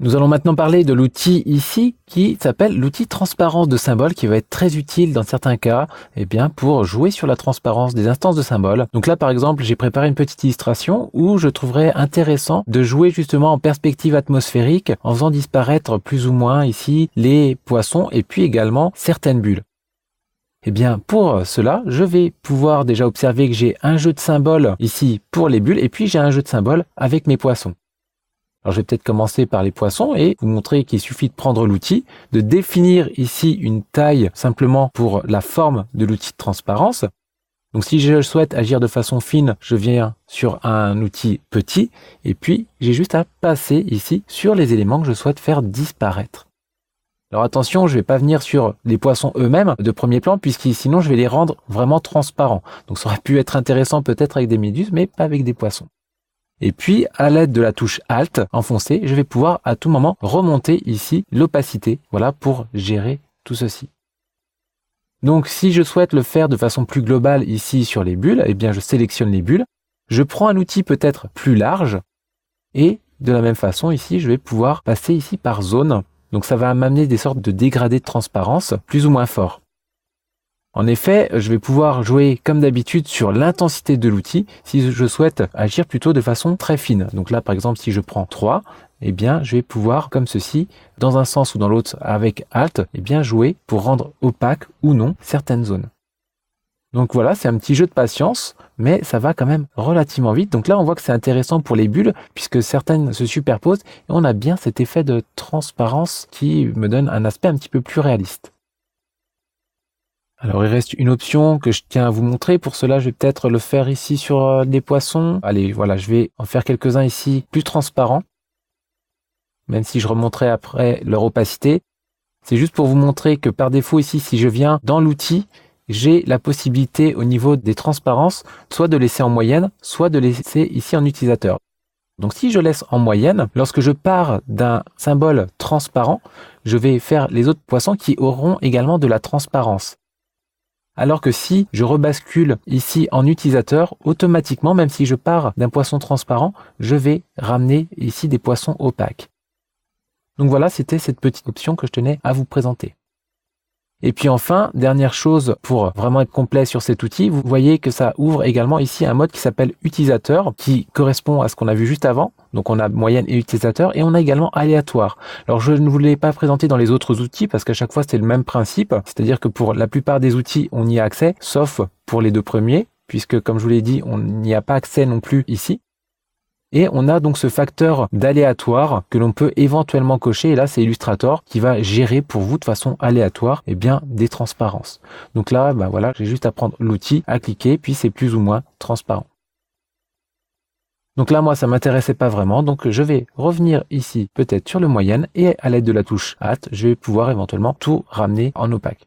Nous allons maintenant parler de l'outil ici qui s'appelle l'outil transparence de symboles qui va être très utile dans certains cas pour jouer sur la transparence des instances de symboles. Donc là par exemple j'ai préparé une petite illustration où je trouverais intéressant de jouer justement en perspective atmosphérique en faisant disparaître plus ou moins ici les poissons et puis également certaines bulles. Pour cela, je vais pouvoir déjà observer que j'ai un jeu de symboles ici pour les bulles et puis j'ai un jeu de symboles avec mes poissons. Alors je vais peut-être commencer par les poissons et vous montrer qu'il suffit de prendre l'outil, de définir ici une taille simplement pour la forme de l'outil de transparence. Donc si je souhaite agir de façon fine, je viens sur un outil petit et puis j'ai juste à passer ici sur les éléments que je souhaite faire disparaître. Alors attention, je ne vais pas venir sur les poissons eux-mêmes de premier plan puisque sinon je vais les rendre vraiment transparents. Donc ça aurait pu être intéressant peut-être avec des méduses mais pas avec des poissons. Et puis, à l'aide de la touche Alt enfoncée, je vais pouvoir à tout moment remonter ici l'opacité, voilà, pour gérer tout ceci. Donc, si je souhaite le faire de façon plus globale ici sur les bulles, je sélectionne les bulles, je prends un outil peut-être plus large, et de la même façon ici, je vais pouvoir passer ici par zone. Donc, ça va m'amener des sortes de dégradés de transparence plus ou moins forts. En effet, je vais pouvoir jouer comme d'habitude sur l'intensité de l'outil si je souhaite agir plutôt de façon très fine. Donc là, par exemple, si je prends 3, je vais pouvoir, comme ceci, dans un sens ou dans l'autre avec Alt, jouer pour rendre opaque ou non certaines zones. Donc voilà, c'est un petit jeu de patience, mais ça va quand même relativement vite. Donc là, on voit que c'est intéressant pour les bulles, puisque certaines se superposent, et on a bien cet effet de transparence qui me donne un aspect un petit peu plus réaliste. Alors il reste une option que je tiens à vous montrer. Pour cela, je vais peut-être le faire ici sur des poissons. Allez, voilà, je vais en faire quelques-uns ici plus transparents. Même si je remonterai après leur opacité. C'est juste pour vous montrer que par défaut ici, si je viens dans l'outil, j'ai la possibilité au niveau des transparences, soit de laisser en moyenne, soit de laisser ici en utilisateur. Donc si je laisse en moyenne, lorsque je pars d'un symbole transparent, je vais faire les autres poissons qui auront également de la transparence. Alors que si je rebascule ici en utilisateur, automatiquement, même si je pars d'un poisson transparent, je vais ramener ici des poissons opaques. Donc voilà, c'était cette petite option que je tenais à vous présenter. Et puis enfin, dernière chose pour vraiment être complet sur cet outil, vous voyez que ça ouvre également ici un mode qui s'appelle utilisateur, qui correspond à ce qu'on a vu juste avant. Donc on a moyenne et utilisateur, et on a également aléatoire. Alors je ne vous l'ai pas présenté dans les autres outils, parce qu'à chaque fois c'est le même principe, c'est-à-dire que pour la plupart des outils, on y a accès, sauf pour les deux premiers, puisque comme je vous l'ai dit, on n'y a pas accès non plus ici. Et on a donc ce facteur d'aléatoire que l'on peut éventuellement cocher. Et là, c'est Illustrator qui va gérer pour vous de façon aléatoire des transparences. Donc là, voilà, j'ai juste à prendre l'outil, à cliquer, puis c'est plus ou moins transparent. Donc là, moi, ça m'intéressait pas vraiment. Donc je vais revenir ici, peut-être sur le moyenne, et à l'aide de la touche Alt, je vais pouvoir éventuellement tout ramener en opaque.